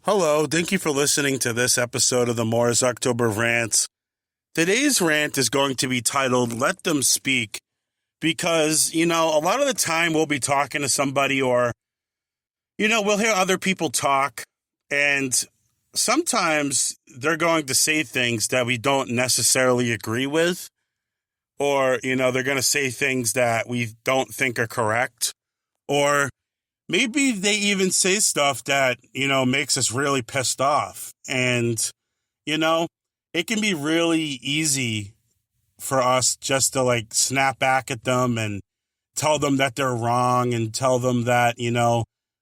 Hello, thank you for listening to this episode of the Moore's October Rants. Today's rant is going to be titled, Let Them Speak, because, a lot of the time we'll be talking to somebody or, we'll hear other people talk, and sometimes they're going to say things that we don't necessarily agree with, or, they're going to say things that we don't think are correct, or maybe they even say stuff that, makes us really pissed off. And, it can be really easy for us just to snap back at them and tell them that they're wrong and tell them that,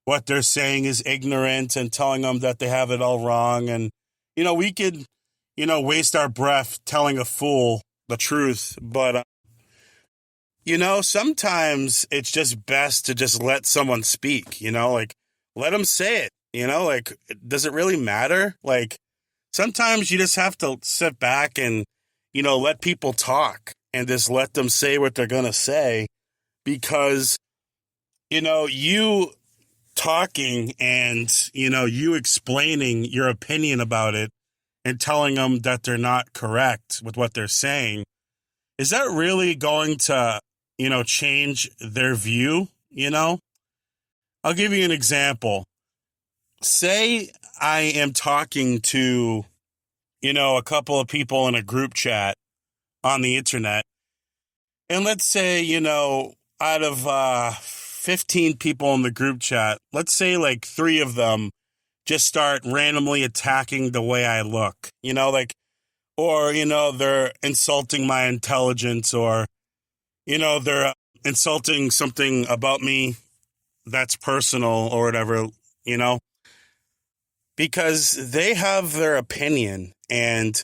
what they're saying is ignorant and telling them that they have it all wrong. And, we could, waste our breath telling a fool the truth. But, sometimes it's just best to just let someone speak, let them say it, does it really matter? Sometimes you just have to sit back and, let people talk and just let them say what they're going to say because, you talking and, you explaining your opinion about it and telling them that they're not correct with what they're saying, is that really going to change their view, I'll give you an example. Say I am talking to, a couple of people in a group chat on the internet. And let's say, out of 15 people in the group chat, let's say 3 of them just start randomly attacking the way I look, or, they're insulting my intelligence or, they're insulting something about me that's personal or whatever, because they have their opinion. And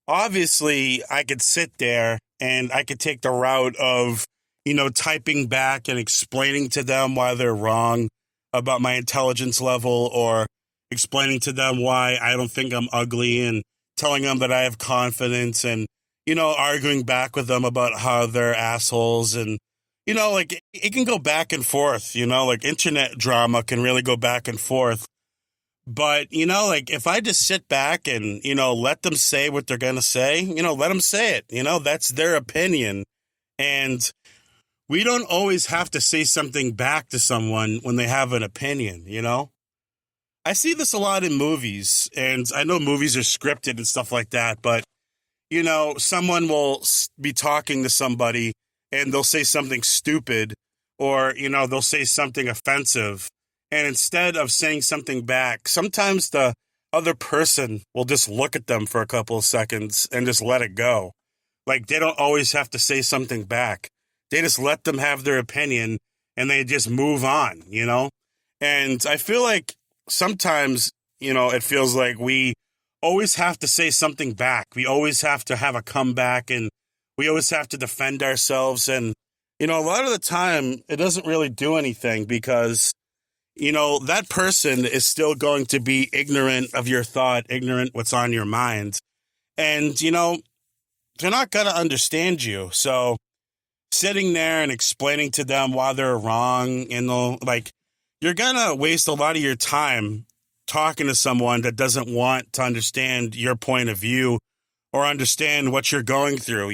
obviously I could sit there and I could take the route of, typing back and explaining to them why they're wrong about my intelligence level or explaining to them why I don't think I'm ugly and telling them that I have confidence and, arguing back with them about how they're assholes. And, it can go back and forth, internet drama can really go back and forth. But, if I just sit back and, let them say what they're going to say, let them say it, that's their opinion. And we don't always have to say something back to someone when they have an opinion, I see this a lot in movies, and I know movies are scripted and stuff like that, but someone will be talking to somebody and they'll say something stupid or, they'll say something offensive. And instead of saying something back, sometimes the other person will just look at them for a couple of seconds and just let it go. They don't always have to say something back. They just let them have their opinion and they just move on, And I feel like sometimes, it feels like we always have to say something back. We always have to have a comeback and we always have to defend ourselves. And, a lot of the time it doesn't really do anything because, that person is still going to be ignorant of your thought, ignorant what's on your mind. And, they're not going to understand you. So sitting there and explaining to them why they're wrong and you're going to waste a lot of your time talking to someone that doesn't want to understand your point of view or understand what you're going through,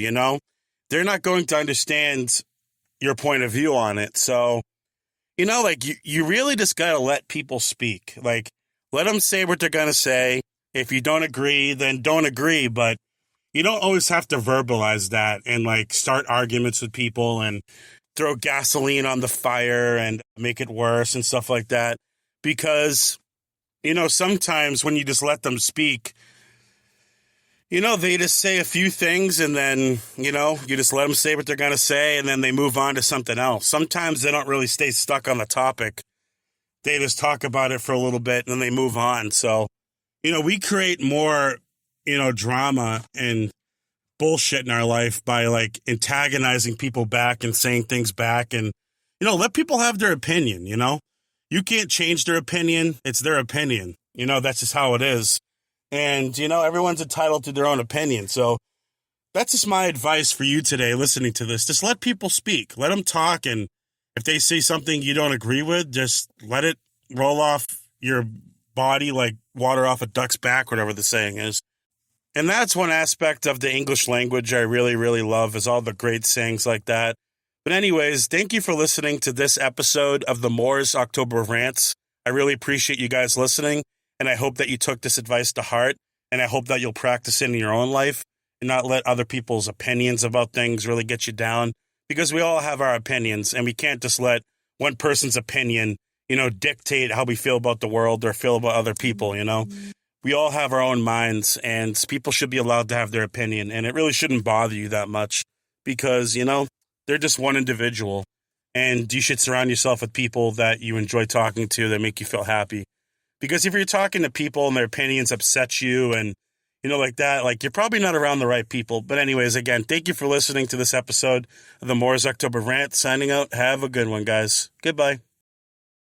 They're not going to understand your point of view on it. So, you really just got to let people speak. Let them say what they're going to say. If you don't agree, then don't agree. But you don't always have to verbalize that and start arguments with people and throw gasoline on the fire and make it worse and stuff like that. Because, sometimes when you just let them speak, they just say a few things and then, you just let them say what they're going to say and then they move on to something else. Sometimes they don't really stay stuck on the topic. They just talk about it for a little bit and then they move on. So, we create more, drama and bullshit in our life by antagonizing people back and saying things back and, let people have their opinion, You can't change their opinion. It's their opinion. That's just how it is. And, everyone's entitled to their own opinion. So that's just my advice for you today listening to this. Just let people speak. Let them talk. And if they say something you don't agree with, just let it roll off your body like water off a duck's back, whatever the saying is. And that's one aspect of the English language I really, really love, is all the great sayings like that. But anyways, thank you for listening to this episode of the Moore's October Rants. I really appreciate you guys listening, and I hope that you took this advice to heart, and I hope that you'll practice it in your own life and not let other people's opinions about things really get you down, because we all have our opinions, and we can't just let one person's opinion, dictate how we feel about the world or feel about other people, We all have our own minds, and people should be allowed to have their opinion, and it really shouldn't bother you that much because, they're just one individual, and you should surround yourself with people that you enjoy talking to that make you feel happy. Because if you're talking to people and their opinions upset you and, like that, like, you're probably not around the right people. But anyways, again, thank you for listening to this episode of the Moore's October Rant. Signing out. Have a good one, guys. Goodbye.